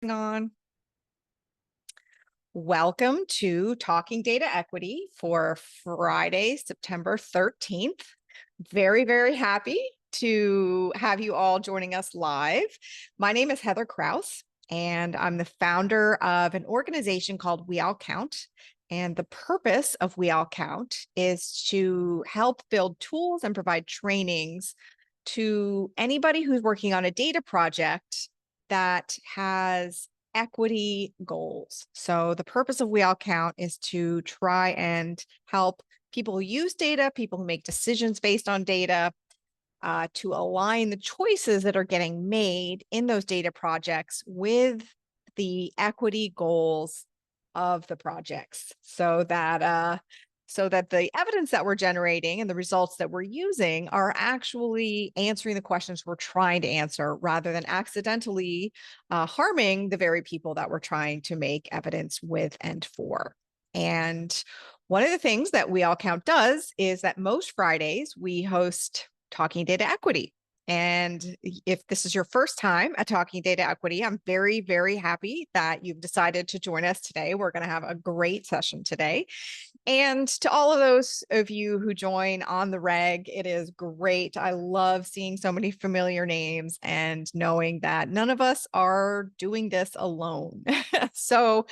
On. Welcome to Talking Data Equity for Friday, September 13th. Very, very happy to have you all joining us live. My name is Heather Kraus, and I'm the founder of an organization called We All Count. And the purpose of We All Count is to help build tools and provide trainings to anybody who's working on a data project that has equity goals. So the purpose of We All Count is to try and help people who use data, people who make decisions based on data, to align the choices that are getting made in those data projects with the equity goals of the projects, so that the evidence that we're generating and the results that we're using are actually answering the questions we're trying to answer, rather than accidentally harming the very people that we're trying to make evidence with and for. And one of the things that We All Count does is that most Fridays we host Talking Data Equity. And if this is your first time at Talking Data Equity, I'm very, very happy that you've decided to join us today. We're going to have a great session today. And to all of those of you who join on the reg, it is great. I love seeing so many familiar names and knowing that none of us are doing this alone. So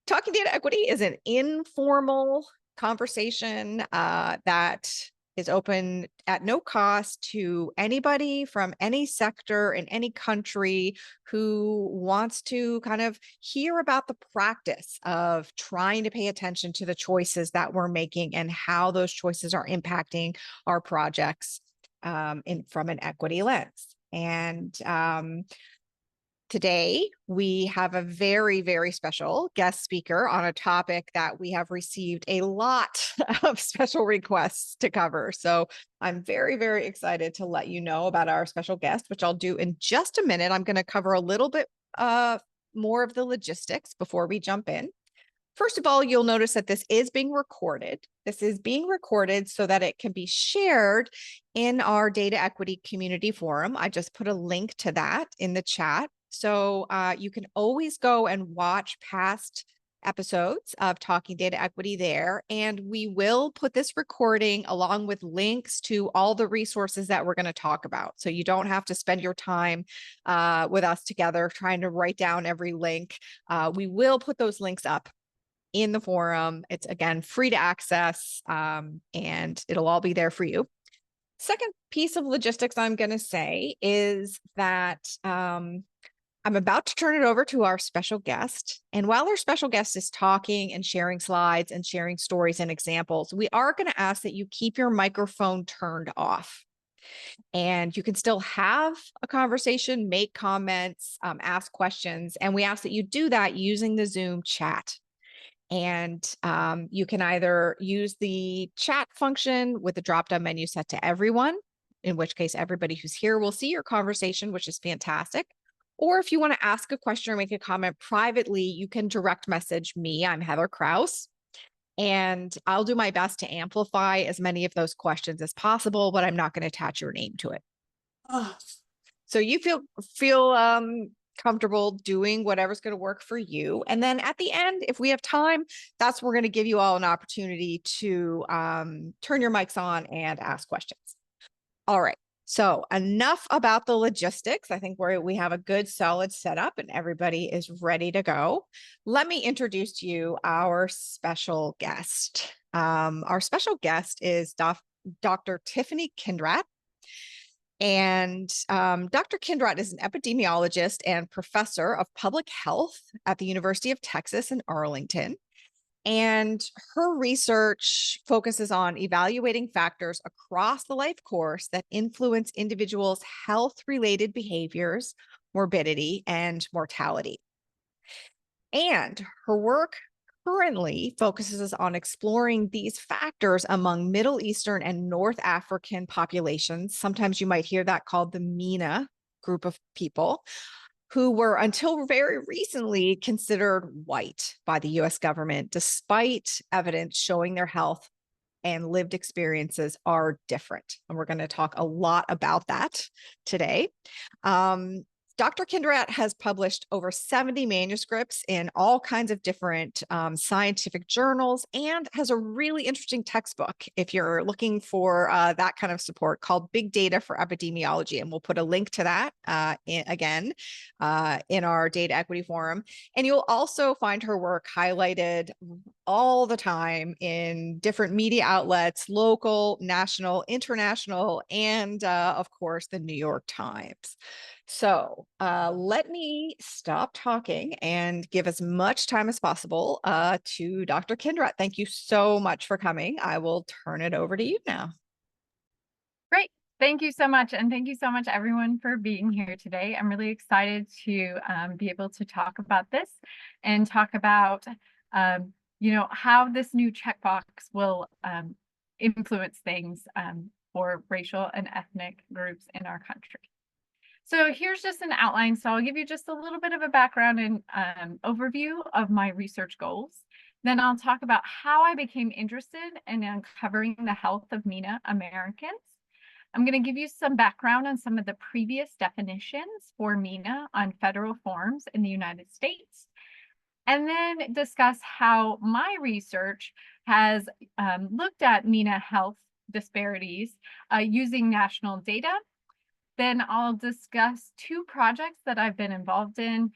Talking Data Equity is an informal conversation that is open at no cost to anybody from any sector in any country who wants to kind of hear about the practice of trying to pay attention to the choices that we're making and how those choices are impacting our projects from an equity lens. And today, we have a very, very special guest speaker on a topic that we have received a lot of special requests to cover. So I'm very, very excited to let you know about our special guest, which I'll do in just a minute. I'm going to cover a little bit more of the logistics before we jump in. First of all, you'll notice that this is being recorded. This is being recorded so that it can be shared in our data equity community forum. I just put a link to that in the chat. So you can always go and watch past episodes of Talking Data Equity there. And we will put this recording along with links to all the resources that we're going to talk about. So you don't have to spend your time with us together trying to write down every link. We will put those links up in the forum. It's, again, free to access, and it'll all be there for you. Second piece of logistics I'm going to say is that I'm about to turn it over to our special guest. And while our special guest is talking and sharing slides and sharing stories and examples, we are going to ask that you keep your microphone turned off. And you can still have a conversation, make comments, ask questions. And we ask that you do that using the Zoom chat. And you can either use the chat function with the drop-down menu set to everyone, in which case everybody who's here will see your conversation, which is fantastic. Or if you want to ask a question or make a comment privately, you can direct message me. I'm Heather Kraus, and I'll do my best to amplify as many of those questions as possible, but I'm not going to attach your name to it. So you feel comfortable doing whatever's going to work for you. And then at the end, if we have time, that's we're going to give you all an opportunity to turn your mics on and ask questions. All right. So enough about the logistics. I think we have a good solid setup and everybody is ready to go. Let me introduce to you our special guest. Our special guest is Dr. Tiffany Kindratt. And Dr. Kindratt is an epidemiologist and professor of public health at the University of Texas in Arlington. And her research focuses on evaluating factors across the life course that influence individuals' health-related behaviors, morbidity, and mortality. And her work currently focuses on exploring these factors among Middle Eastern and North African populations. Sometimes you might hear that called the MENA group of people, who were until very recently considered white by the US government, despite evidence showing their health and lived experiences are different. And we're going to talk a lot about that today. Dr. Kindratt has published over 70 manuscripts in all kinds of different scientific journals and has a really interesting textbook if you're looking for that kind of support called Big Data for Epidemiology. And we'll put a link to that again in our Data Equity Forum. And you'll also find her work highlighted all the time in different media outlets, local, national, international, and of course, the New York Times. So let me stop talking and give as much time as possible to Dr. Kindratt. Thank you so much for coming. I will turn it over to you now. Great. Thank you so much. And thank you so much, everyone, for being here today. I'm really excited to be able to talk about this and talk about, how this new checkbox will influence things for racial and ethnic groups in our country. So here's just an outline. So I'll give you just a little bit of a background and overview of my research goals. Then I'll talk about how I became interested in uncovering the health of MENA Americans. I'm going to give you some background on some of the previous definitions for MENA on federal forms in the United States, and then discuss how my research has looked at MENA health disparities using national data. Then I'll discuss two projects that I've been involved in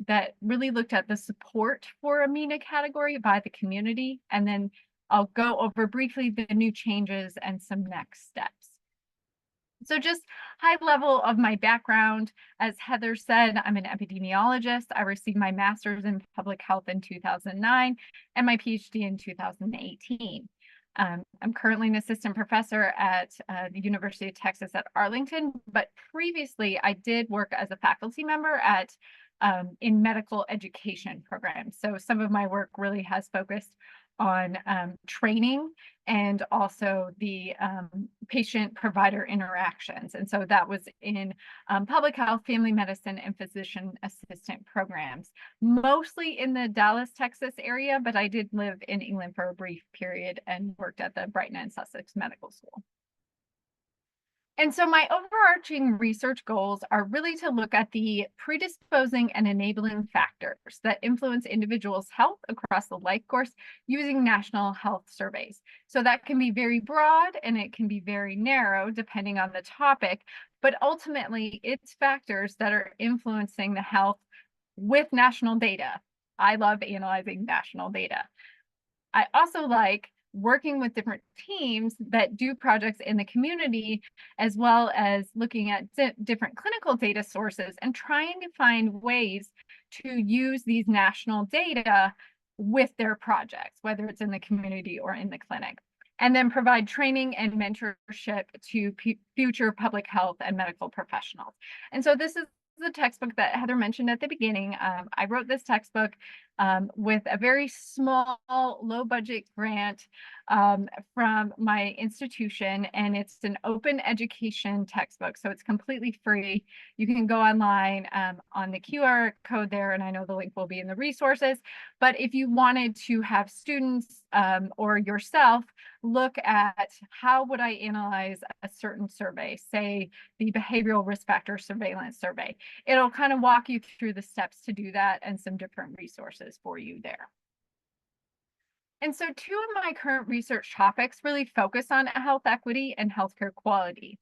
that really looked at the support for a MENA category by the community. And then I'll go over briefly the new changes and some next steps. So just high level of my background, as Heather said, I'm an epidemiologist. I received my master's in public health in 2009 and my PhD in 2018. I'm currently an assistant professor at the University of Texas at Arlington, but previously I did work as a faculty member at in medical education programs. So some of my work really has focused on training and also the patient-provider interactions. And so that was in public health, family medicine, and physician assistant programs, mostly in the Dallas, Texas area, but I did live in England for a brief period and worked at the Brighton and Sussex Medical School. And so my overarching research goals are really to look at the predisposing and enabling factors that influence individuals' health across the life course using national health surveys. So that can be very broad and it can be very narrow depending on the topic, but ultimately it's factors that are influencing the health with national data. I love analyzing national data. I also like working with different teams that do projects in the community, as well as looking at different clinical data sources and trying to find ways to use these national data with their projects, whether it's in the community or in the clinic, and then provide training and mentorship to future public health and medical professionals. And so this is the textbook that Heather mentioned at the beginning. I wrote this textbook with a very small, low budget grant from my institution, and it's an open education textbook. So it's completely free. You can go online on the QR code there, and I know the link will be in the resources. But if you wanted to have students or yourself look at how would I analyze a certain survey, say the behavioral risk factor surveillance survey, it'll kind of walk you through the steps to do that and some different resources for you there. And so two of my current research topics really focus on health equity and healthcare quality.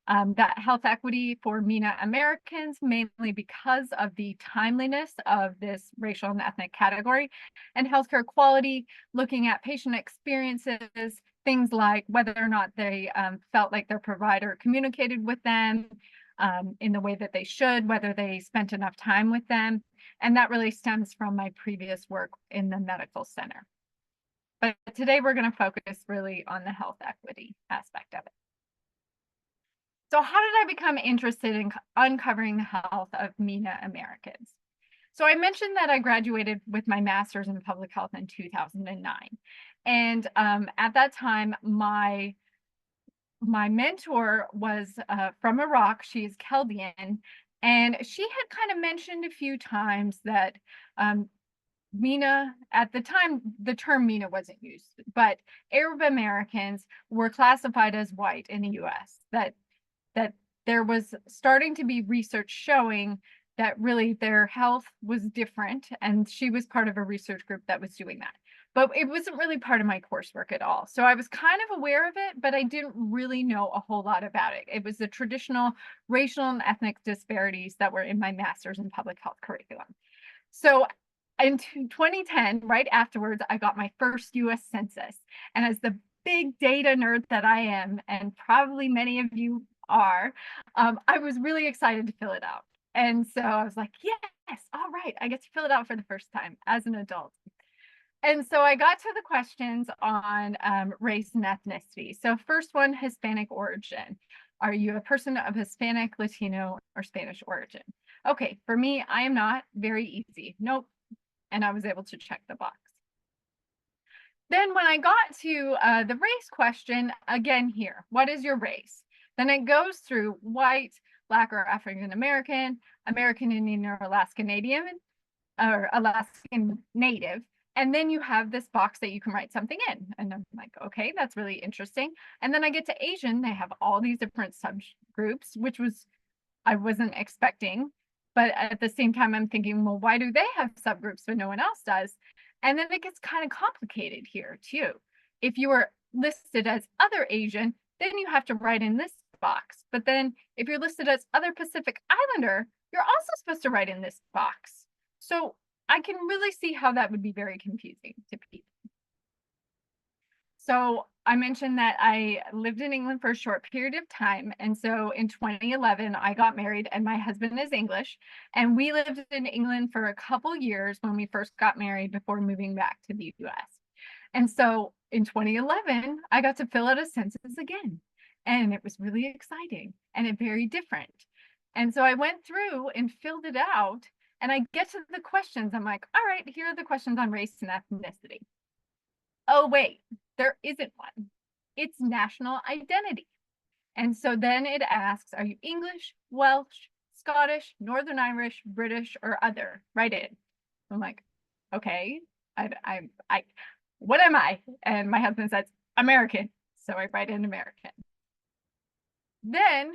That health equity for MENA Americans, mainly because of the timeliness of this racial and ethnic category, and healthcare quality, looking at patient experiences, things like whether or not they felt like their provider communicated with them in the way that they should, whether they spent enough time with them. And that really stems from my previous work in the medical center. But today we're going to focus really on the health equity aspect of it. So how did I become interested in uncovering the health of MENA Americans? So I mentioned that I graduated with my master's in public health in 2009. And at that time, my mentor was from Iraq. She's Chaldean. And she had kind of mentioned a few times that MENA, at the time, the term MENA wasn't used, but Arab Americans were classified as white in the US, that there was starting to be research showing that really their health was different, and she was part of a research group that was doing that. But it wasn't really part of my coursework at all. So I was kind of aware of it, but I didn't really know a whole lot about it. It was the traditional racial and ethnic disparities that were in my master's in public health curriculum. So in 2010, right afterwards, I got my first US Census. And as the big data nerd that I am, and probably many of you are, I was really excited to fill it out. And so I was like, yes, all right, I get to fill it out for the first time as an adult. And so I got to the questions on race and ethnicity. So first one, Hispanic origin. Are you a person of Hispanic, Latino, or Spanish origin? Okay, for me, I am not. Very easy. Nope. And I was able to check the box. Then when I got to the race question, again here, what is your race? Then it goes through white, Black or African American, American Indian or Alaskan Native, or Alaskan Native. And then you have this box that you can write something in. And I'm like, okay, that's really interesting. And then I get to Asian, they have all these different subgroups, which I wasn't expecting. But at the same time, I'm thinking, well, why do they have subgroups but no one else does? And then it gets kind of complicated here too. If you are listed as other Asian, then you have to write in this box. But then if you're listed as other Pacific Islander, you're also supposed to write in this box. So I can really see how that would be very confusing to people. So I mentioned that I lived in England for a short period of time. And so in 2011, I got married, and my husband is English. And we lived in England for a couple years when we first got married before moving back to the US. And so in 2011, I got to fill out a census again. And it was really exciting and very different. And so I went through and filled it out, and I get to the questions. I'm like, all right, here are the questions on race and ethnicity. Oh, wait, there isn't one. It's national identity. And so then it asks, are you English, Welsh, Scottish, Northern Irish, British, or other? Write in. I'm like, okay, what am I? And my husband says, American. So I write in American. Then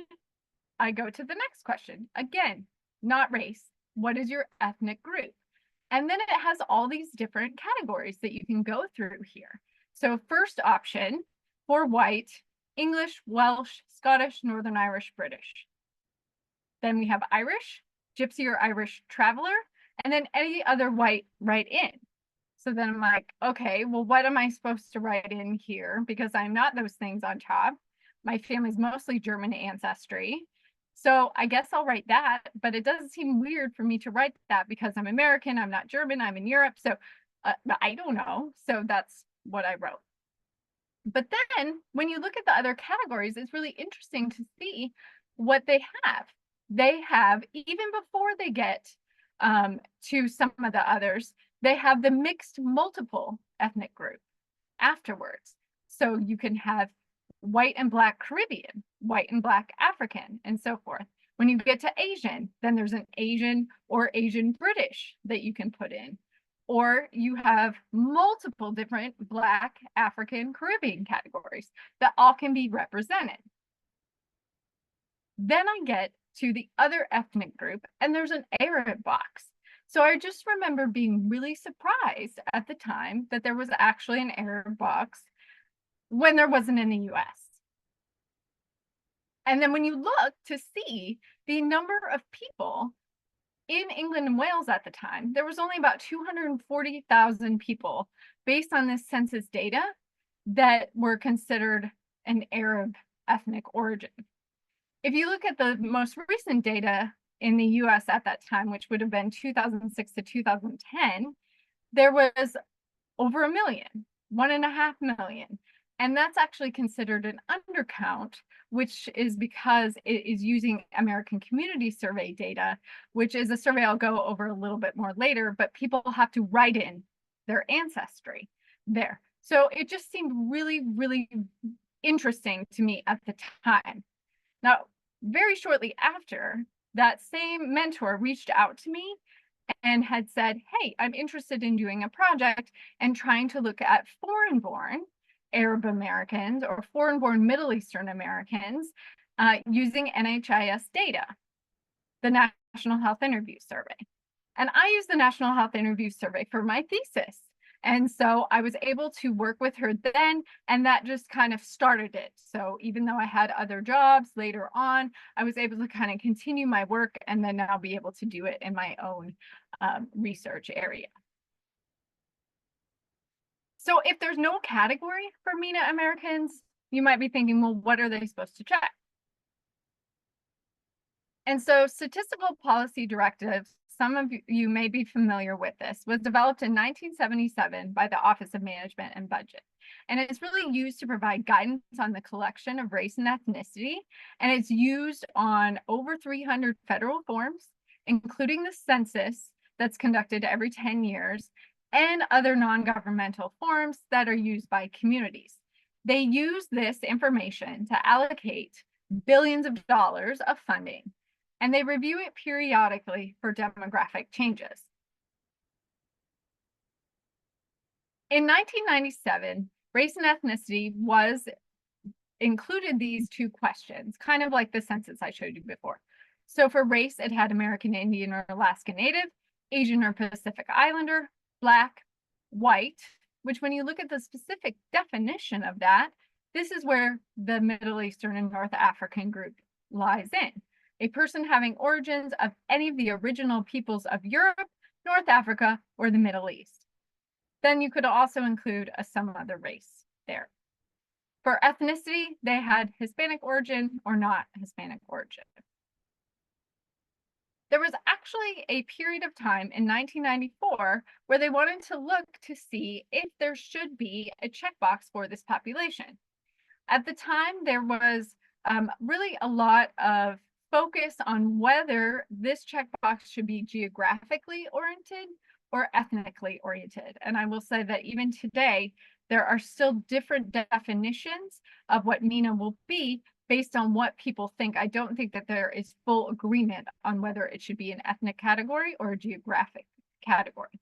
I go to the next question. Again, not race. What is your ethnic group? And then it has all these different categories that you can go through here. So first option for white, English, Welsh, Scottish, Northern Irish, British. Then we have Irish, Gypsy or Irish traveler, and then any other white write in. So then I'm like, okay, well, what am I supposed to write in here? Because I'm not those things on top. My family's mostly German ancestry. So I guess I'll write that, but it doesn't seem weird for me to write that because I'm American, I'm not German, I'm in Europe. So I don't know. So that's what I wrote. But then when you look at the other categories, it's really interesting to see what they have. They have, even before they get to some of the others, they have the mixed multiple ethnic group afterwards. So you can have white and Black Caribbean, white and Black African, and so forth. When you get to Asian, then there's an Asian or Asian British that you can put in. Or you have multiple different Black, African, Caribbean categories that all can be represented. Then I get to the other ethnic group, and there's an Arab box. So I just remember being really surprised at the time that there was actually an Arab box when there wasn't in the US. And then when you look to see the number of people in England and Wales at the time, there was only about 240,000 people based on this census data that were considered an Arab ethnic origin. If you look at the most recent data in the US at that time, which would have been 2006 to 2010, there was over 1 million, 1.5 million. And that's actually considered an undercount, which is because it is using American Community Survey data, which is a survey I'll go over a little bit more later, but people have to write in their ancestry there. So it just seemed really, really interesting to me at the time. Now, very shortly after, that same mentor reached out to me and had said, hey, I'm interested in doing a project and trying to look at foreign-born Arab Americans or foreign-born Middle Eastern Americans using NHIS data, the National Health Interview Survey. And I used the National Health Interview Survey for my thesis. And so I was able to work with her then, and that just kind of started it. So even though I had other jobs later on, I was able to kind of continue my work and then now be able to do it in my own research area. So if there's no category for MENA Americans, you might be thinking, well, what are they supposed to check? And so Statistical Policy Directives, some of you may be familiar with this, was developed in 1977 by the Office of Management and Budget. And it's really used to provide guidance on the collection of race and ethnicity. And it's used on over 300 federal forms, including the census that's conducted every 10 years, and other non-governmental forms that are used by communities. They use this information to allocate billions of dollars of funding, and they review it periodically for demographic changes. In 1997, race and ethnicity was included these two questions, kind of like the census I showed you before. So for race, it had American Indian or Alaska Native, Asian or Pacific Islander, Black, white, which when you look at the specific definition of that, this is where the Middle Eastern and North African group lies in. A person having origins of any of the original peoples of Europe, North Africa, or the Middle East. Then you could also include some other race there. For ethnicity, they had Hispanic origin or not Hispanic origin. There was actually a period of time in 1994 where they wanted to look to see if there should be a checkbox for this population. At the time, there was really a lot of focus on whether this checkbox should be geographically oriented or ethnically oriented. And I will say that even today, there are still different definitions of what MENA will be based on what people think. I don't think that there is full agreement on whether it should be an ethnic category or a geographic category.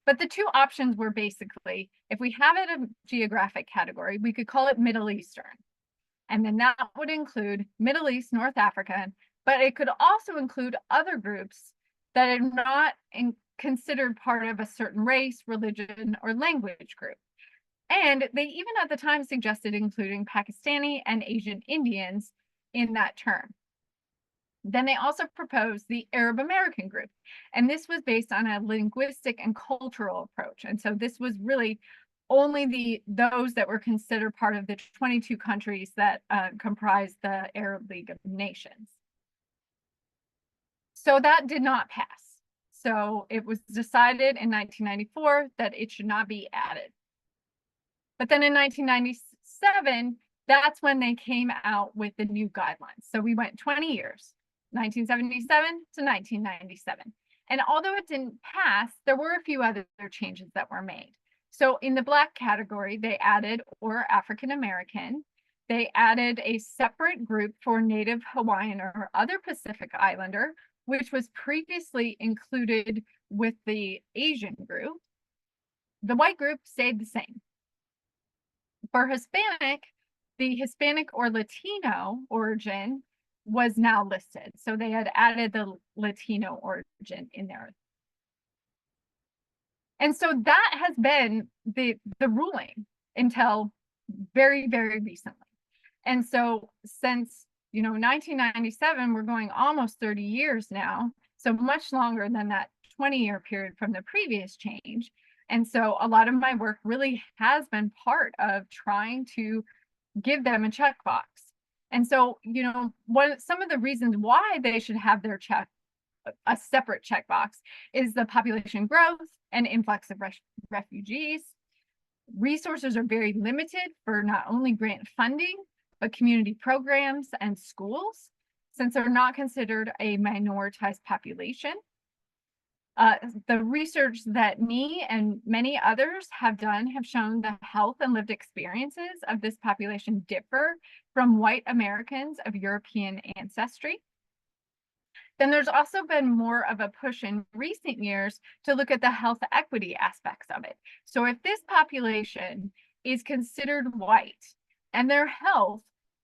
But the two options were basically, if we have it a geographic category, we could call it Middle Eastern. And then that would include Middle East, North African, but it could also include other groups that are not considered part of a certain race, religion, or language group. And they even at the time suggested including Pakistani and Asian Indians in that term. Then they also proposed the Arab American group, and this was based on a linguistic and cultural approach. And so this was really only those that were considered part of the 22 countries that comprised the Arab League of Nations. So that did not pass. So it was decided in 1994 that it should not be added. But then in 1997, that's when they came out with the new guidelines. So we went 20 years, 1977 to 1997. And although it didn't pass, there were a few other changes that were made. So in the Black category, they added or African American. They added a separate group for Native Hawaiian or other Pacific Islander, which was previously included with the Asian group. The white group stayed the same. For Hispanic, the Hispanic or Latino origin was now listed. So they had added the Latino origin in there. And so that has been the ruling until very, very recently. And so since 1997, we're going almost 30 years now, so much longer than that 20-year period from the previous change. And so a lot of my work really has been part of trying to give them a checkbox. And so, some of the reasons why they should have a separate checkbox is the population growth and influx of refugees. Resources are very limited for not only grant funding, but community programs and schools, since they're not considered a minoritized population. The research that me and many others have done have shown the health and lived experiences of this population differ from white Americans of European ancestry. Then there's also been more of a push in recent years to look at the health equity aspects of it. So if this population is considered white and their health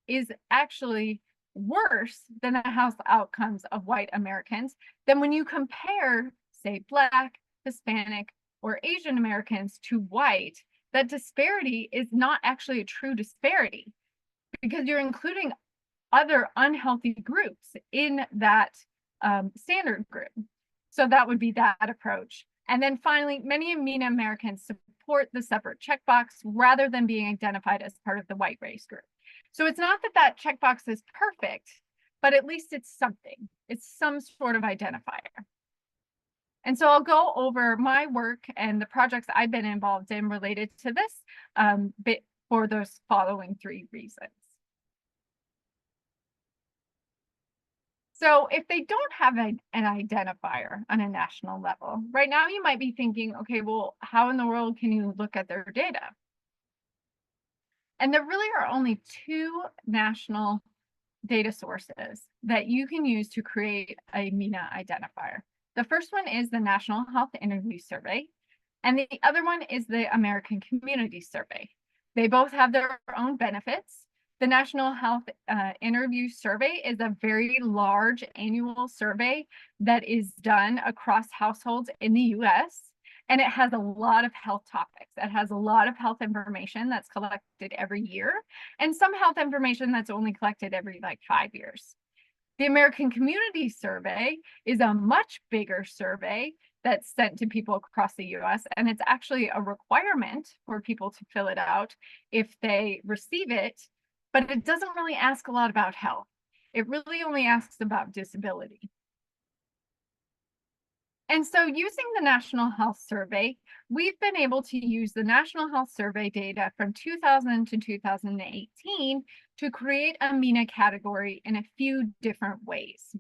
is actually worse than the health outcomes of white Americans, then when you compare, say, Black, Hispanic, or Asian Americans to white, that disparity is not actually a true disparity because you're including other unhealthy groups in that standard group. So that would be that approach. And then finally, many MENA Americans support the separate checkbox rather than being identified as part of the white race group. So it's not that that checkbox is perfect, but at least it's something. It's some sort of identifier. And so I'll go over my work and the projects I've been involved in related to this bit for those following 3 reasons. So if they don't have an identifier on a national level, right now you might be thinking, okay, well, how in the world can you look at their data? And there really are only 2 national data sources that you can use to create a MENA identifier. The first one is the National Health Interview Survey, and the other one is the American Community Survey. They both have their own benefits. The National Health Interview Survey is a very large annual survey that is done across households in the US, and it has a lot of health topics. It has a lot of health information that's collected every year, and some health information that's only collected every like 5 years. The American Community Survey is a much bigger survey that's sent to people across the US, and it's actually a requirement for people to fill it out if they receive it, but it doesn't really ask a lot about health. It really only asks about disability. And so using the National Health Survey, we've been able to use the National Health Survey data from 2000 to 2018 to create a MENA category in a few different ways.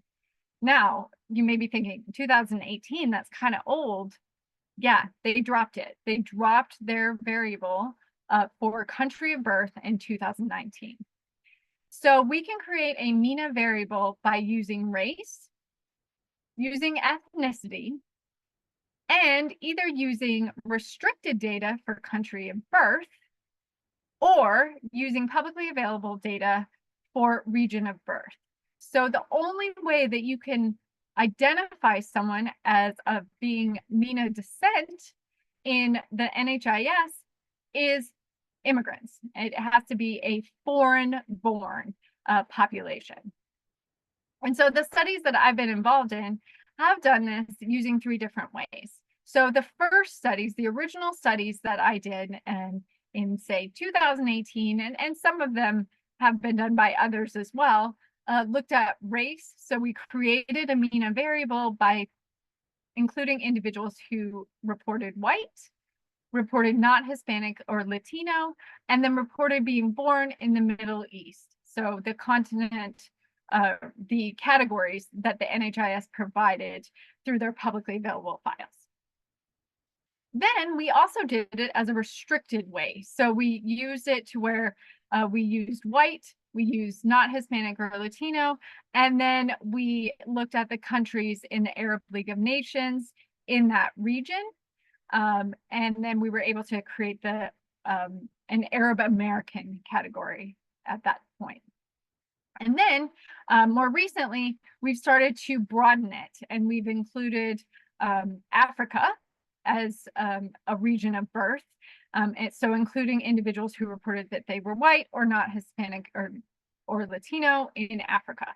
Now, you may be thinking, 2018, that's kind of old. Yeah, they dropped it. They dropped their variable for country of birth in 2019. So we can create a MENA variable by using race, using ethnicity, and either using restricted data for country of birth or using publicly available data for region of birth. So the only way that you can identify someone as of being MENA descent in the NHIS is immigrants. It has to be a foreign-born population. And so the studies that I've been involved in have done this using 3 different ways. So the first studies, the original studies that I did in say 2018, and some of them have been done by others as well, looked at race. So we created a MENA variable by including individuals who reported white, reported not Hispanic or Latino, and then reported being born in the Middle East. So the continent, the categories that the NHIS provided through their publicly available files. Then we also did it as a restricted way. So we used it to where we used white, we used not Hispanic or Latino, and then we looked at the countries in the Arab League of Nations in that region. And then we were able to create the an Arab American category at that point. And then more recently, we've started to broaden it, and we've included Africa as a region of birth. And so including individuals who reported that they were white or not Hispanic or Latino in Africa.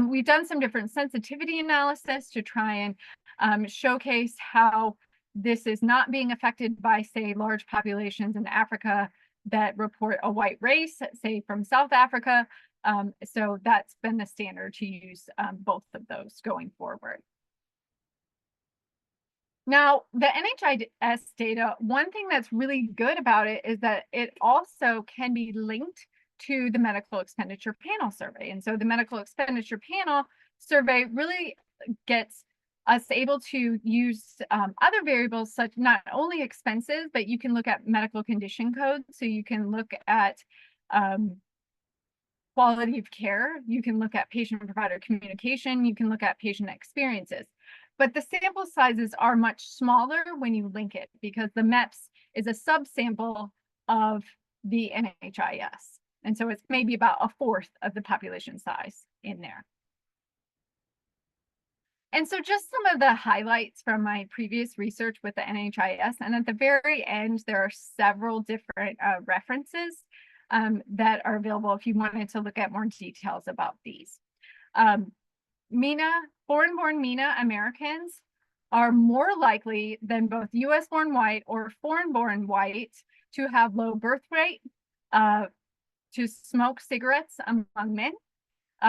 We've done some different sensitivity analysis to try and showcase how this is not being affected by, say, large populations in Africa that report a white race, say from South Africa. So that's been the standard to use both of those going forward. Now, the NHIS data, one thing that's really good about it is that it also can be linked to the Medical Expenditure Panel survey. And so the Medical Expenditure Panel survey really gets us able to use other variables such not only expenses, but you can look at medical condition codes. So you can look at quality of care, you can look at patient-provider communication, you can look at patient experiences. But the sample sizes are much smaller when you link it because the MEPS is a subsample of the NHIS. And so it's maybe about 1/4 of the population size in there. And so just some of the highlights from my previous research with the NHIS, and at the very end, there are several different references that are available if you wanted to look at more details about these. Foreign-born MENA Americans are more likely than both US-born white or foreign-born white to have low birth rate, to smoke cigarettes among men,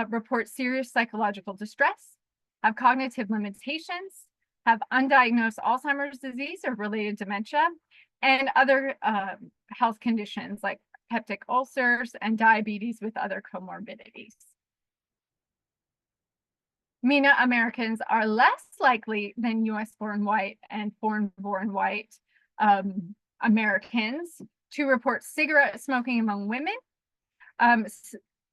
report serious psychological distress, have cognitive limitations, have undiagnosed Alzheimer's disease or related dementia, and other health conditions like peptic ulcers and diabetes with other comorbidities. MENA Americans are less likely than US-born white and foreign-born white Americans to report cigarette smoking among women,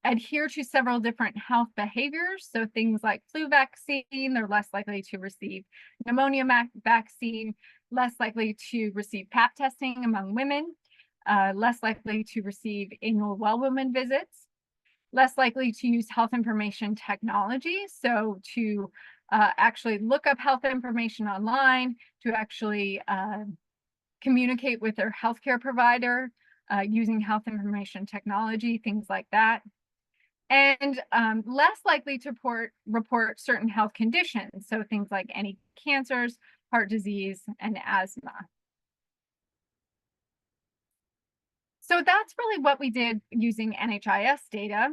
adhere to several different health behaviors. So things like flu vaccine, they're less likely to receive pneumonia vaccine, less likely to receive pap testing among women, less likely to receive annual well woman visits, less likely to use health information technology. So to actually look up health information online, to actually communicate with their healthcare provider using health information technology, things like that. And less likely to report certain health conditions. So things like any cancers, heart disease, and asthma. So that's really what we did using NHIS data.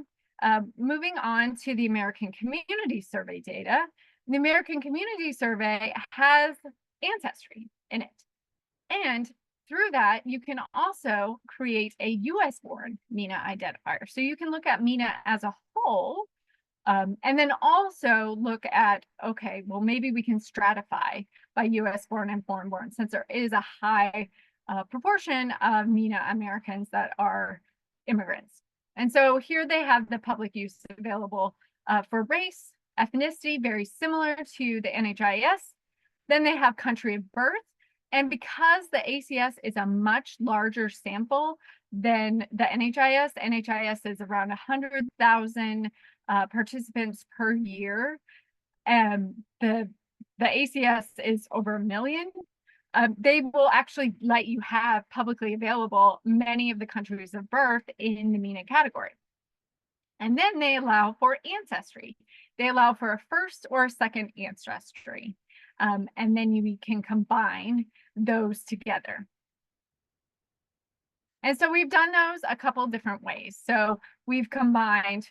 Moving on to the American Community Survey data. The American Community Survey has Ancestry in it. And through that, you can also create a US-born MENA identifier. So you can look at MENA as a whole, and then also look at, okay, well, maybe we can stratify by US-born and foreign-born, since there is a high proportion of MENA Americans that are immigrants. And so here they have the public use available for race, ethnicity, very similar to the NHIS. Then they have country of birth. And because the ACS is a much larger sample than the NHIS, NHIS is around 100,000 participants per year, and the ACS is over 1 million. They will actually let you have publicly available many of the countries of birth in the MENA category. And then they allow for ancestry. They allow for a first or a second ancestry. And then you can combine those together. And so we've done those a couple different ways. So we've combined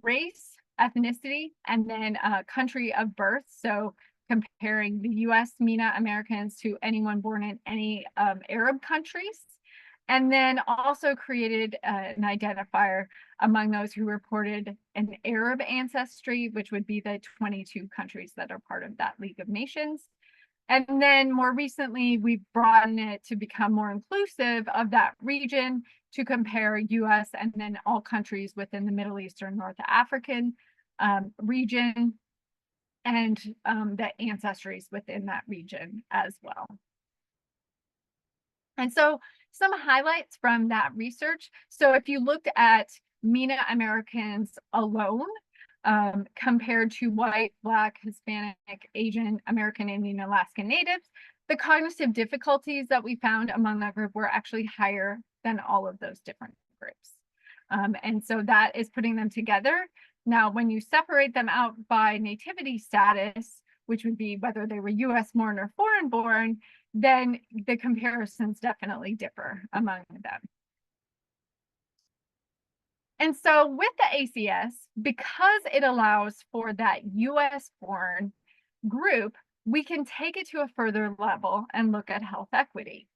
race, ethnicity, and then country of birth. So comparing the US MENA Americans to anyone born in any Arab countries. And then also created an identifier among those who reported an Arab ancestry, which would be the 22 countries that are part of that League of Nations. And then more recently, we've broadened it to become more inclusive of that region to compare US and then all countries within the Middle Eastern, North African region, and the ancestries within that region as well. And so some highlights from that research. So if you looked at MENA Americans alone, compared to white, Black, Hispanic, Asian, American Indian, Alaskan Natives, the cognitive difficulties that we found among that group were actually higher than all of those different groups. And so that is putting them together. Now, when you separate them out by nativity status, which would be whether they were US born or foreign born, then the comparisons definitely differ among them. And so with the ACS, because it allows for that US born group, we can take it to a further level and look at health equity.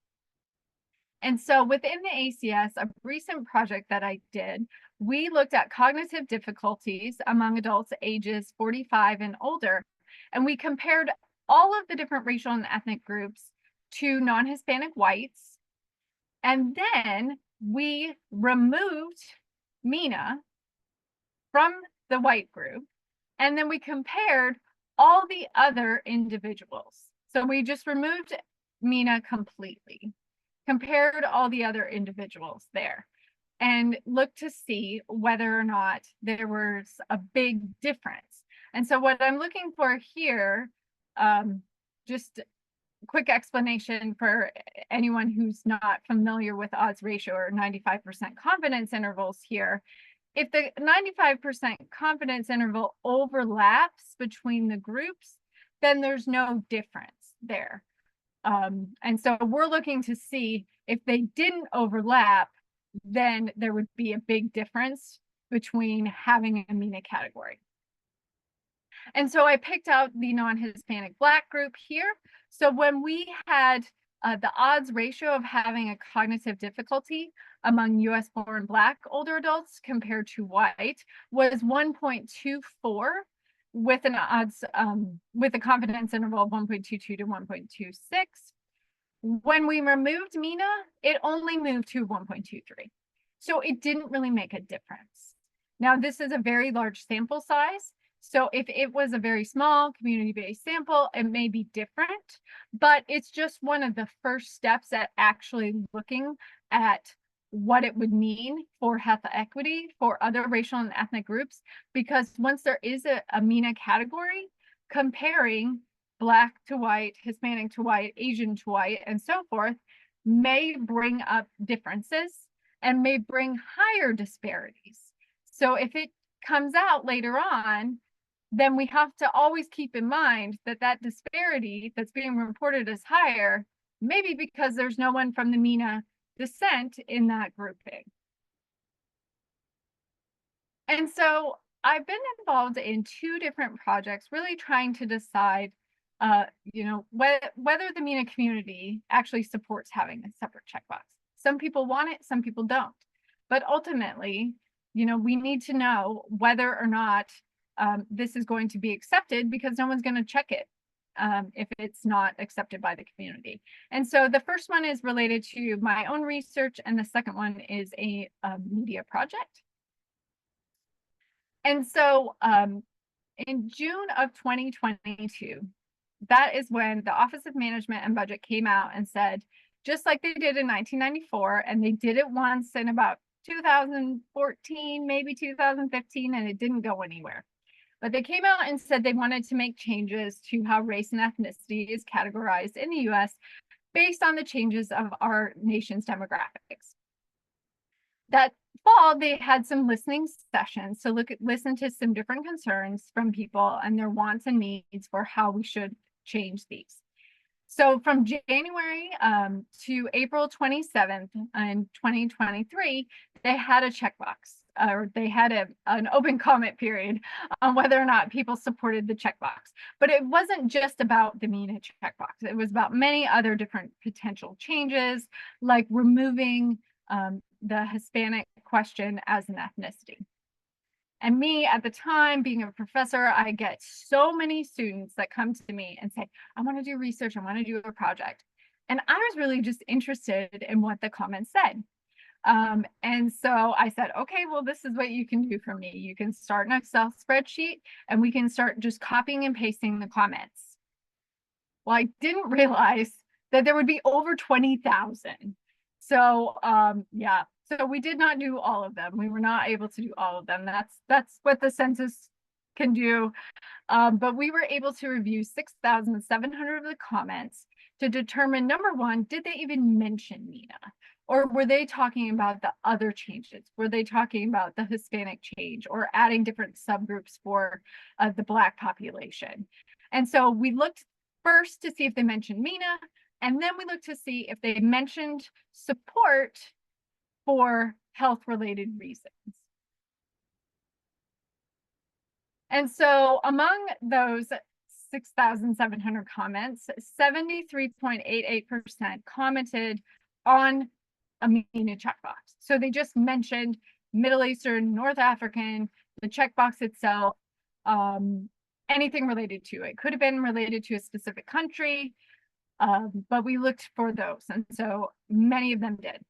And so within the ACS, a recent project that I did, we looked at cognitive difficulties among adults ages 45 and older, and we compared all of the different racial and ethnic groups to non-Hispanic whites. And then we removed MENA from the white group, and then we compared all the other individuals. So we just removed MENA completely, compared all the other individuals there. and look to see whether or not there was a big difference. And so what I'm looking for here, just quick explanation for anyone who's not familiar with odds ratio or 95% confidence intervals here. If the 95% confidence interval overlaps between the groups, then there's no difference there. And so we're looking to see if they didn't overlap, then there would be a big difference between having a MENA category. And so I picked out the non-Hispanic Black group here. So when we had the odds ratio of having a cognitive difficulty among US born Black older adults compared to white was 1.24 with an odds, with a confidence interval of 1.22 to 1.26. When we removed MENA, it only moved to 1.23. So it didn't really make a difference. Now, this is a very large sample size. So if it was a very small community-based sample, it may be different, but it's just one of the first steps at actually looking at what it would mean for health equity for other racial and ethnic groups, because once there is a MENA category, comparing Black to white, Hispanic to white, Asian to white, and so forth, may bring up differences and may bring higher disparities. So if it comes out later on, then we have to always keep in mind that that disparity that's being reported as higher, maybe because there's no one from the MENA descent in that grouping. And so I've been involved in two different projects, really trying to decide, you know, whether the MENA community actually supports having a separate checkbox. Some people want it, some people don't. But ultimately, you know, we need to know whether or not this is going to be accepted, because no one's going to check it if it's not accepted by the community. And so the first one is related to my own research, and the second one is a media project. And so in June of 2022, that is when the Office of Management and Budget came out and said, just like they did in 1994, and they did it once in about 2014, maybe 2015, and it didn't go anywhere. But they came out and said they wanted to make changes to how race and ethnicity is categorized in the US based on the changes of our nation's demographics. That fall, they had some listening sessions to listen to some different concerns from people and their wants and needs for how we should change these. So from January to April 27th in 2023, they had a checkbox, or they had an open comment period on whether or not people supported the checkbox. But it wasn't just about the MENA checkbox. It was about many other different potential changes, like removing the Hispanic question as an ethnicity. And me at the time, being a professor, I get so many students that come to me and say, I want to do research, I want to do a project. And I was really just interested in what the comments said. And so I said, okay, well, this is what you can do for me. You can start an Excel spreadsheet and we can start just copying and pasting the comments. Well, I didn't realize that there would be over 20,000. So yeah, so we did not do all of them. We were not able to do all of them. That's what the census can do. But we were able to review 6,700 of the comments to determine, number one, did they even mention MENA? Or were they talking about the other changes? Were they talking about the Hispanic change or adding different subgroups for the Black population? And so we looked first to see if they mentioned MENA, and then we looked to see if they mentioned support for health-related reasons. And so among those 6,700 comments, 73.88% commented on a MENA checkbox. So they just mentioned Middle Eastern, North African, the checkbox itself, anything related to it. Could have been related to a specific country, but we looked for those. And so many of them did.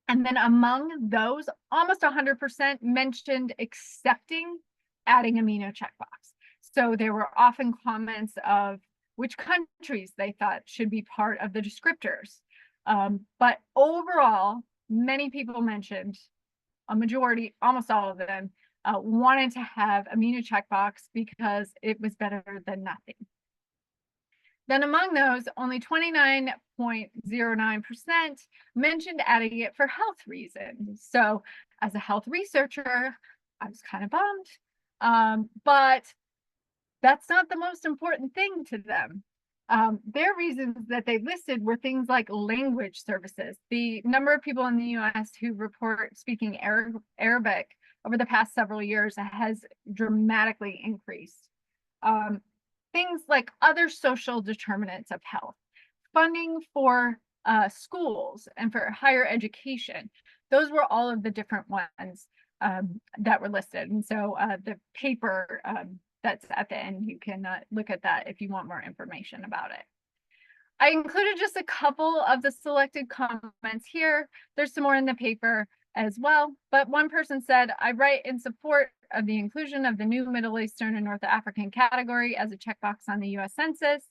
And then among those, almost 100% mentioned accepting adding a MENA checkbox. So there were often comments of which countries they thought should be part of the descriptors. But overall, many people mentioned a majority, almost all of them, wanted to have a MENA checkbox because it was better than nothing. Then among those, only 29.09% mentioned adding it for health reasons. So as a health researcher, I was kind of bummed, but that's not the most important thing to them. Their reasons that they listed were things like language services. The number of people in the US who report speaking Arabic over the past several years has dramatically increased. Things like other social determinants of health, funding for schools and for higher education. Those were all of the different ones that were listed. And so the paper that's at the end, you can look at that if you want more information about it. I included just a couple of the selected comments here. There's some more in the paper as well, but one person said, I write in support of the inclusion of the new Middle Eastern and North African category as a checkbox on the US Census,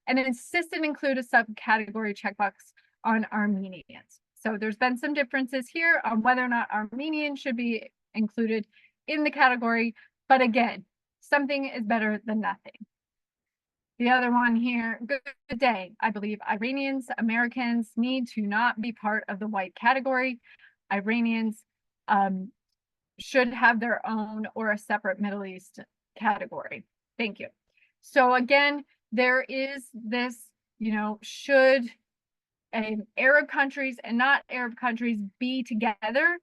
and insisted include a subcategory checkbox on Armenians. So there's been some differences here on whether or not Armenian should be included in the category, but again, something is better than nothing. The other one here, good day. I believe Iranians, Americans need to not be part of the white category. Iranians should have their own or a separate Middle East category. Thank you. So again, there is this, should Arab countries and not Arab countries be together?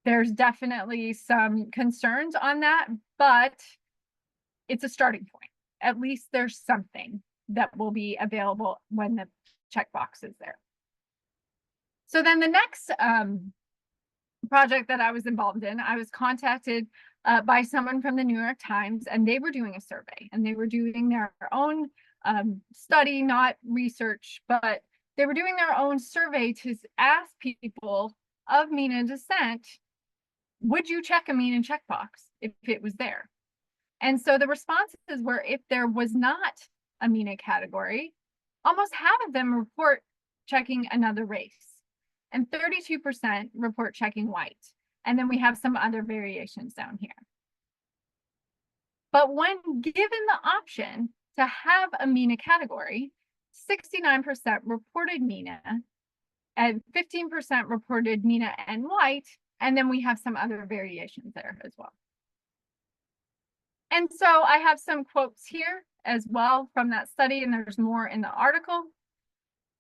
There's definitely some concerns on that, but it's a starting point. At least there's something that will be available when the checkbox is there. So then the next project that I was involved in, I was contacted by someone from the New York Times, and they were doing a survey, and they were doing their own study, not research, but they were doing their own survey to ask people of MENA descent, would you check a MENA checkbox if it was there? And so the responses were, if there was not a MENA category, almost half of them report checking another race, and 32% report checking white. And then we have some other variations down here. But when given the option to have a MENA category, 69% reported MENA, and 15% reported MENA and white, and then we have some other variations there as well. And so I have some quotes here as well from that study, and there's more in the article.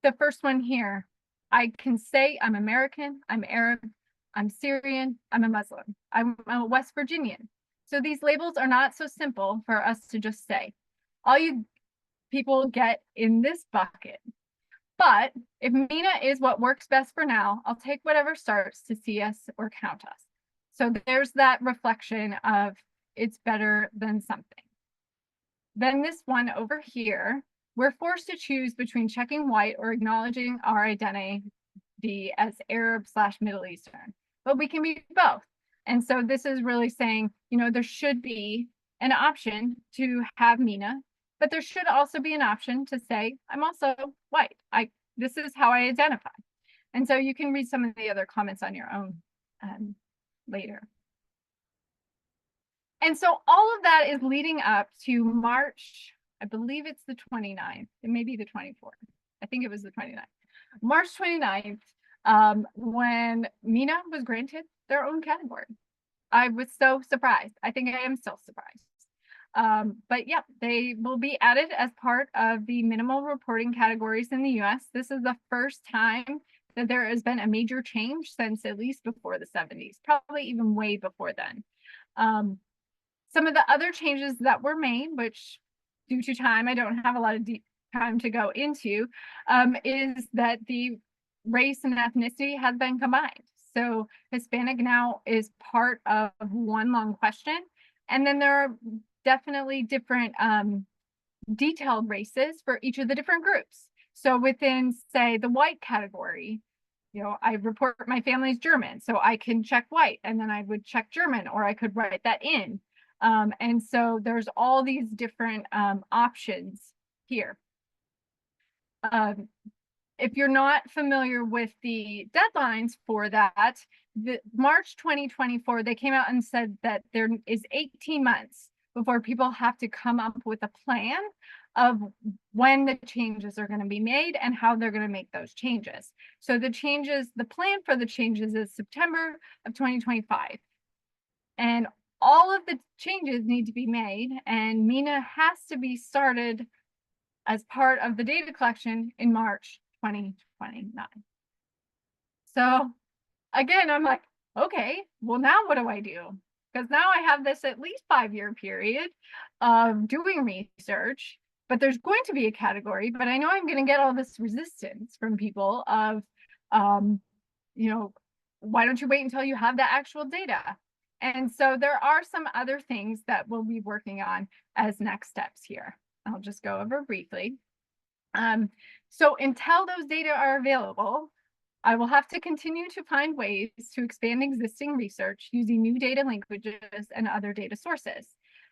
The first one here, I can say I'm American, I'm Arab, I'm Syrian, I'm a Muslim, I'm a West Virginian. So these labels are not so simple for us to just say. All you people get in this bucket. But if MENA is what works best for now, I'll take whatever starts to see us or count us. So there's that reflection of it's better than something. Then this one over here, we're forced to choose between checking white or acknowledging our identity as Arab/Middle Eastern, but we can be both. And so this is really saying, there should be an option to have MENA, but there should also be an option to say, I'm also white. This is how I identify. And so you can read some of the other comments on your own later. And so all of that is leading up to March, I believe it's the 29th, it may be the 24th. I think it was the 29th. March 29th, when MENA was granted their own category. I was so surprised. I think I am still surprised. But yeah, they will be added as part of the minimal reporting categories in the US. This is the first time that there has been a major change since at least before the 70s, probably even way before then. Some of the other changes that were made, which due to time, I don't have a lot of deep time to go into, is that the race and ethnicity has been combined. So Hispanic now is part of one long question. And then there are definitely different detailed races for each of the different groups. So within, say, the white category, I report my family's German, so I can check white, and then I would check German, or I could write that in. And so there's all these different options here. if you're not familiar with the deadlines for that, the March 2024, they came out and said that there is 18 months before people have to come up with a plan of when the changes are going to be made and how they're going to make those changes. So the plan for the changes is September of 2025. And all of the changes need to be made, and MENA has to be started as part of the data collection in March 2029. So again, I'm like, okay, well, now what do I do? Because now I have this at least 5-year period of doing research, but there's going to be a category, but I know I'm going to get all this resistance from people of, you know, why don't you wait until you have the actual data? And so there are some other things that we'll be working on as next steps here. I'll just go over briefly. So until those data are available, I will have to continue to find ways to expand existing research using new data languages and other data sources.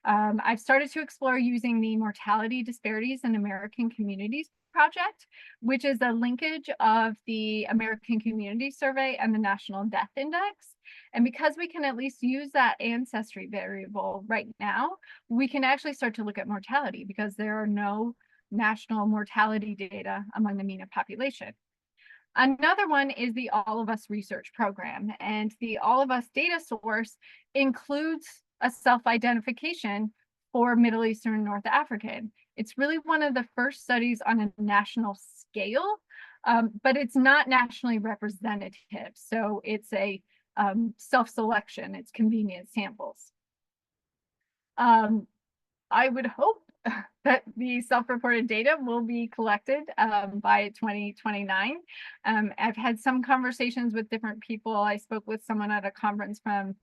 I've started to explore using the Mortality Disparities in American Communities project, which is a linkage of the American Community Survey and the National Death Index. And because we can at least use that ancestry variable right now, we can actually start to look at mortality because there are no national mortality data among the MENA population. Another one is the All of Us research program, and the All of Us data source includes a self-identification for Middle Eastern and North African. It's really one of the first studies on a national scale, but it's not nationally representative. So it's a self-selection, it's convenient samples. I would hope that the self-reported data will be collected by 2029. I've had some conversations with different people. I spoke with someone at a conference from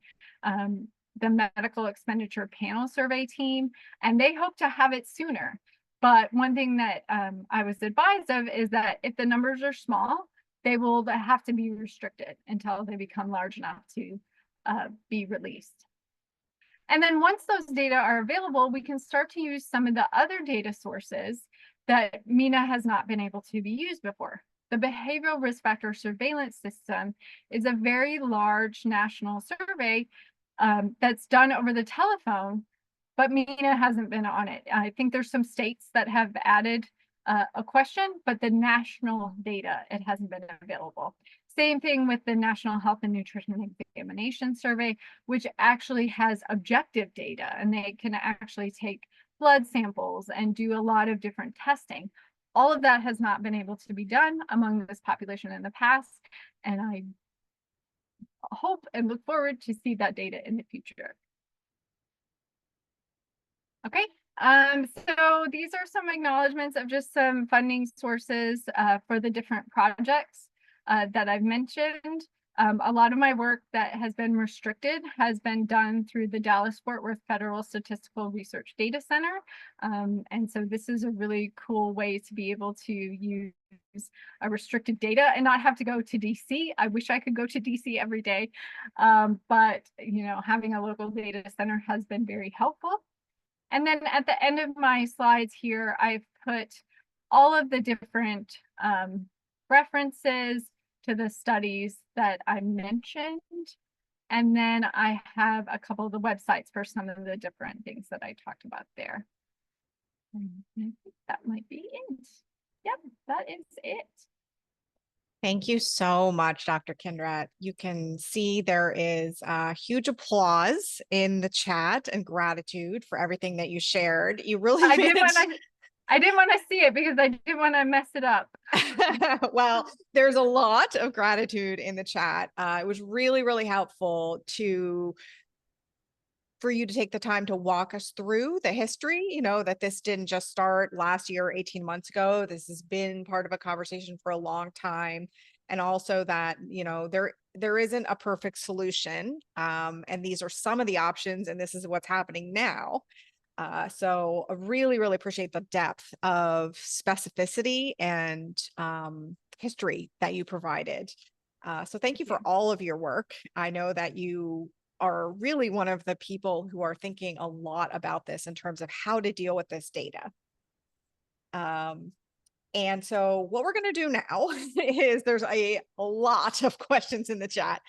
the Medical Expenditure Panel Survey team, and they hope to have it sooner. But one thing that I was advised of is that if the numbers are small, they will have to be restricted until they become large enough to be released. And then once those data are available, we can start to use some of the other data sources that MENA has not been able to be used before. The Behavioral Risk Factor Surveillance System is a very large national survey that's done over the telephone, but MENA hasn't been on it. I think there's some states that have added a question, but the national data, it hasn't been available. Same thing with the National Health and Nutrition Examination Survey, which actually has objective data, and they can actually take blood samples and do a lot of different testing. All of that has not been able to be done among this population in the past, and I hope and look forward to see that data in the future. Okay, so these are some acknowledgements of just some funding sources for the different projects that I've mentioned. A lot of my work that has been restricted has been done through the Dallas-Fort Worth Federal Statistical Research Data Center. And so this is a really cool way to be able to use a restricted data and not have to go to DC. I wish I could go to DC every day, but having a local data center has been very helpful. And then at the end of my slides here, I've put all of the different references to the studies that I mentioned. And then I have a couple of the websites for some of the different things that I talked about there. And I think that might be it. Yep, that is it. Thank you so much, Dr. Kindratt. You can see there is huge applause in the chat and gratitude for everything that you shared. You really I didn't want to see it because I didn't want to mess it up. Well, there's a lot of gratitude in the chat. It was really, really helpful for you to take the time to walk us through the history, that this didn't just start last year, 18 months ago. This has been part of a conversation for a long time. And also that, there isn't a perfect solution. And these are some of the options, and this is what's happening now. So I really, really appreciate the depth of specificity and history that you provided. So thank you for all of your work. I know that you are really one of the people who are thinking a lot about this in terms of how to deal with this data. And so what we're going to do now is there's a lot of questions in the chat.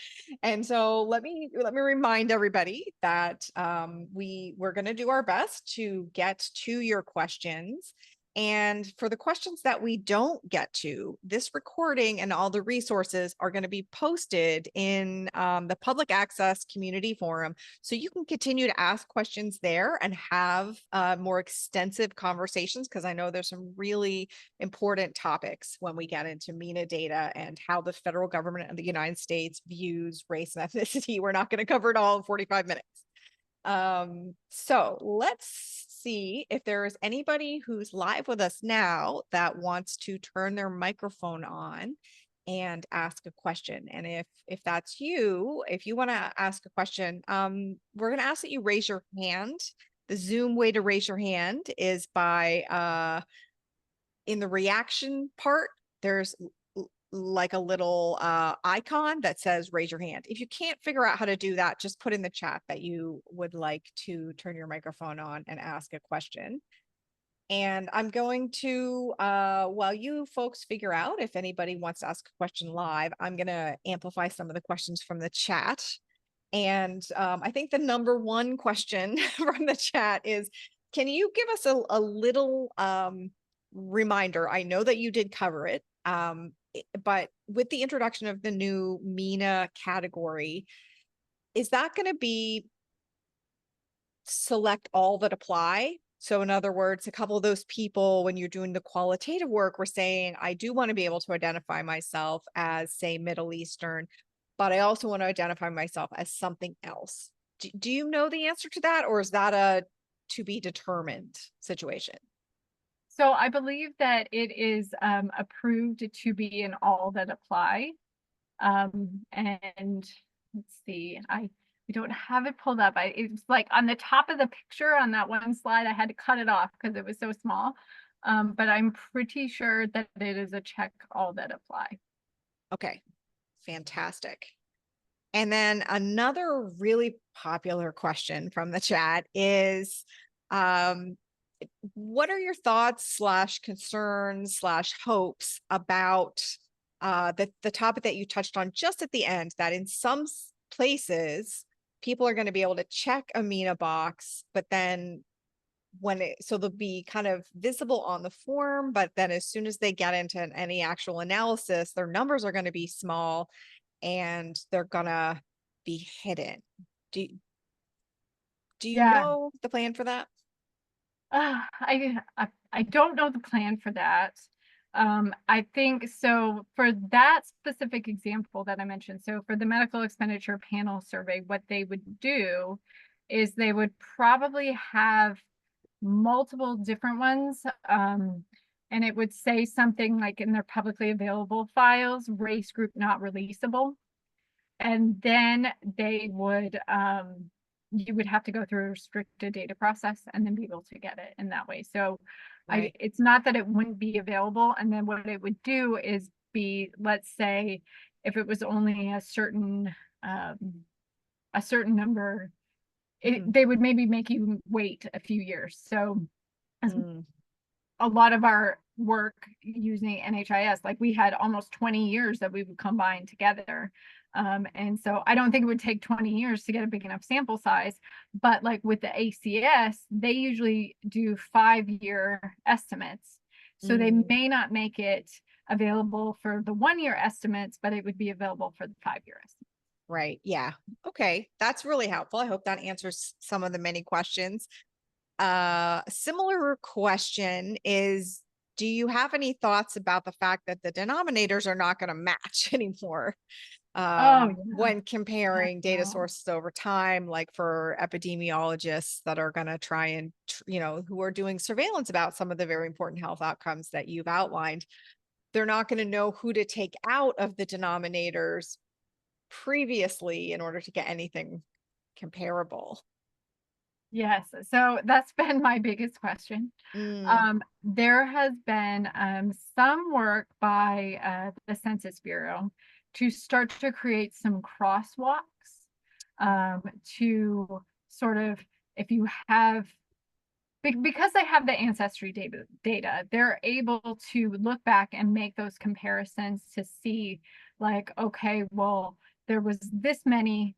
And so let me remind everybody that we're going to do our best to get to your questions. And for the questions that we don't get to, this recording and all the resources are going to be posted in the public access community forum. So you can continue to ask questions there and have more extensive conversations, because I know there's some really important topics when we get into MENA data and how the federal government of the United States views race and ethnicity. We're not going to cover it all in 45 minutes. So let's see if there is anybody who's live with us now that wants to turn their microphone on and ask a question. And if that's you, if you want to ask a question, we're going to ask that you raise your hand. The Zoom way to raise your hand is by in the reaction part, there's like a little icon that says raise your hand. If you can't figure out how to do that, just put in the chat that you would like to turn your microphone on and ask a question. And I'm going to, while you folks figure out if anybody wants to ask a question live, I'm going to amplify some of the questions from the chat. And I think the number one question from the chat is, can you give us a little reminder? I know that you did cover it, but with the introduction of the new MENA category, is that going to be select all that apply? So in other words, a couple of those people, when you're doing the qualitative work, were saying, I do want to be able to identify myself as, say, Middle Eastern, but I also want to identify myself as something else. Do you know the answer to that, or is that a to be determined situation? So I believe that it is approved to be in all that apply. And let's see, we don't have it pulled up. It's like on the top of the picture on that one slide. I had to cut it off because it was so small. But I'm pretty sure that it is a check all that apply. Okay, fantastic. And then another really popular question from the chat is, what are your thoughts slash concerns slash hopes about the topic that you touched on just at the end, that in some places people are going to be able to check a MENA box, but then so they'll be kind of visible on the form, but then as soon as they get into any actual analysis, their numbers are going to be small and they're going to be hidden. Do you Yeah. know the plan for that? I don't know the plan for that. I think so for that specific example that I mentioned, so for the medical expenditure panel survey, what they would do is they would probably have multiple different ones. And it would say something like in their publicly available files, race group not releasable. And then they would you would have to go through a restricted data process and then be able to get it in that way. So Right. it's not that it wouldn't be available. And then what it would do is be, let's say, if it was only a certain number, they would maybe make you wait a few years. So a lot of our work using NHIS, like we had almost 20 years that we would combine together. And so I don't think it would take 20 years to get a big enough sample size, but like with the ACS, they usually do 5-year estimates. So they may not make it available for the 1-year estimates, but it would be available for the 5-year estimates. Right. Yeah. Okay. That's really helpful. I hope that answers some of the many questions. Similar question is, do you have any thoughts about the fact that the denominators are not going to match anymore? When comparing data sources over time, like for epidemiologists that are going to try and, who are doing surveillance about some of the very important health outcomes that you've outlined, they're not going to know who to take out of the denominators previously in order to get anything comparable. Yes, so that's been my biggest question. There has been some work by the Census Bureau to start to create some crosswalks to sort of, if you have because they have the ancestry data, they're able to look back and make those comparisons to see like, okay, well, there was this many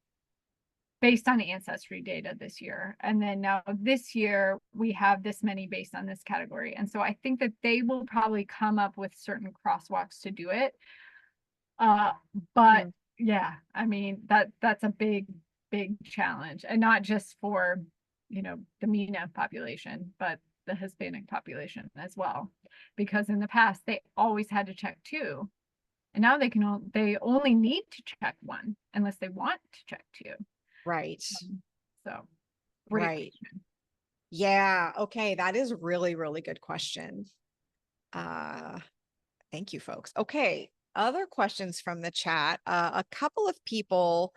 based on ancestry data this year. And then now this year we have this many based on this category. And so I think that they will probably come up with certain crosswalks to do it. But yeah, I mean, that's a big challenge, and not just for, the MENA population, but the Hispanic population as well, because in the past they always had to check two, and now they only need to check one unless they want to check two. Right. So great Right. question. Yeah. Okay. That is really, really good question. Thank you, folks. Okay. Other questions from the chat. A couple of people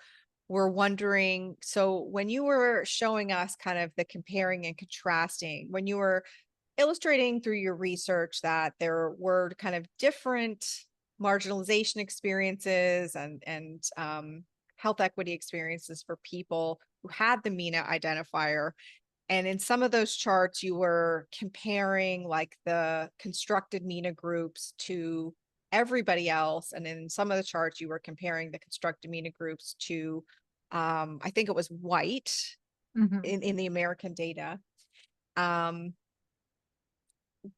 were wondering, so when you were showing us kind of the comparing and contrasting, when you were illustrating through your research that there were kind of different marginalization experiences and health equity experiences for people who had the MENA identifier. And in some of those charts, you were comparing like the constructed MENA groups to everybody else. And in some of the charts, you were comparing the constructed MENA groups to, I think it was white in the American data.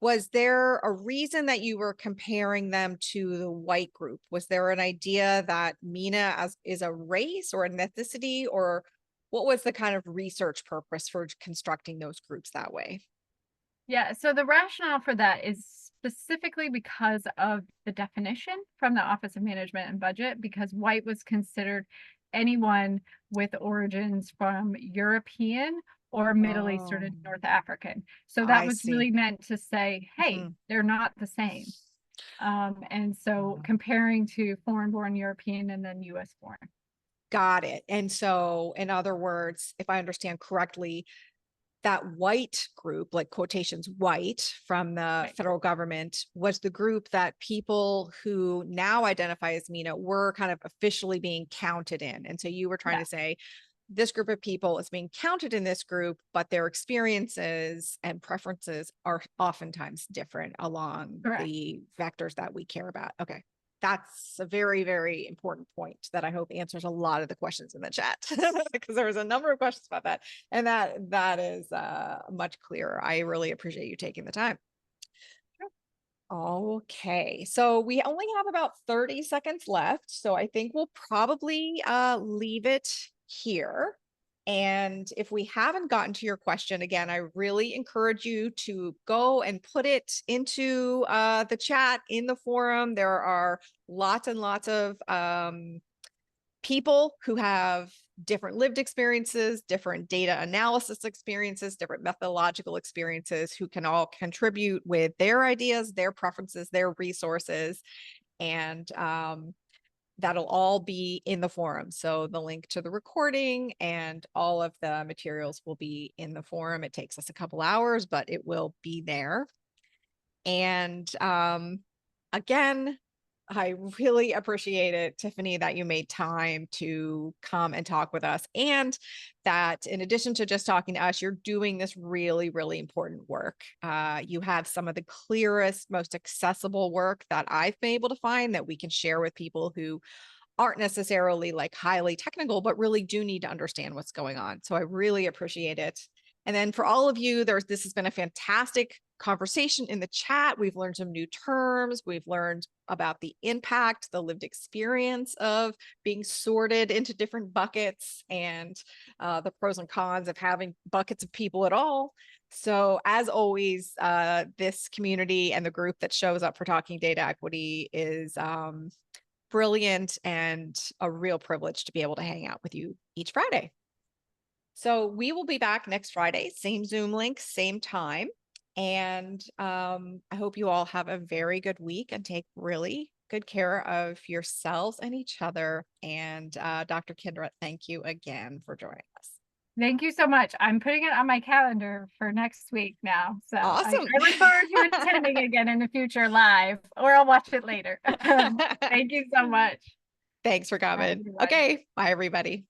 Was there a reason that you were comparing them to the white group? Was there an idea that MENA is a race or an ethnicity, or what was the kind of research purpose for constructing those groups that way? Yeah, so the rationale for that is specifically because of the definition from the Office of Management and Budget, because white was considered anyone with origins from European or Middle Eastern and North African. So that I was see. really meant to say, hey, they're not the same. And so comparing to foreign-born European and then US born. Got it. And so, in other words, if I understand correctly, that white group, like quotations white from the federal government, was the group that people who now identify as MENA were kind of officially being counted in. And so you were trying to say, this group of people is being counted in this group, but their experiences and preferences are oftentimes different along the vectors that we care about. Okay. That's a very, very important point that I hope answers a lot of the questions in the chat, because there was a number of questions about that. And that is much clearer. I really appreciate you taking the time. Okay, so we only have about 30 seconds left, so I think we'll probably leave it here. And if we haven't gotten to your question, again, I really encourage you to go and put it into the chat in the forum. There are lots and lots of people who have different lived experiences, different data analysis experiences, different methodological experiences, who can all contribute with their ideas, their preferences, their resources. And that'll all be in the forum. So the link to the recording and all of the materials will be in the forum. It takes us a couple hours, but it will be there. And again, I really appreciate it, Tiffany, that you made time to come and talk with us, and that in addition to just talking to us, you're doing this really, really important work. You have some of the clearest, most accessible work that I've been able to find that we can share with people who aren't necessarily like highly technical, but really do need to understand what's going on. So I really appreciate it. And then for all of you, this has been a fantastic conversation in the chat. We've learned some new terms. We've learned about the impact, the lived experience of being sorted into different buckets, and the pros and cons of having buckets of people at all. So as always, this community and the group that shows up for Talking Data Equity is brilliant, and a real privilege to be able to hang out with you each Friday. So we will be back next Friday, same Zoom link, same time. And I hope you all have a very good week and take really good care of yourselves and each other. And Dr. Kindratt, thank you again for joining us. Thank you so much. I'm putting it on my calendar for next week now. So awesome. I look forward to attending again in the future live, or I'll watch it later. Thank you so much. Thanks for coming. Okay. Bye, everybody.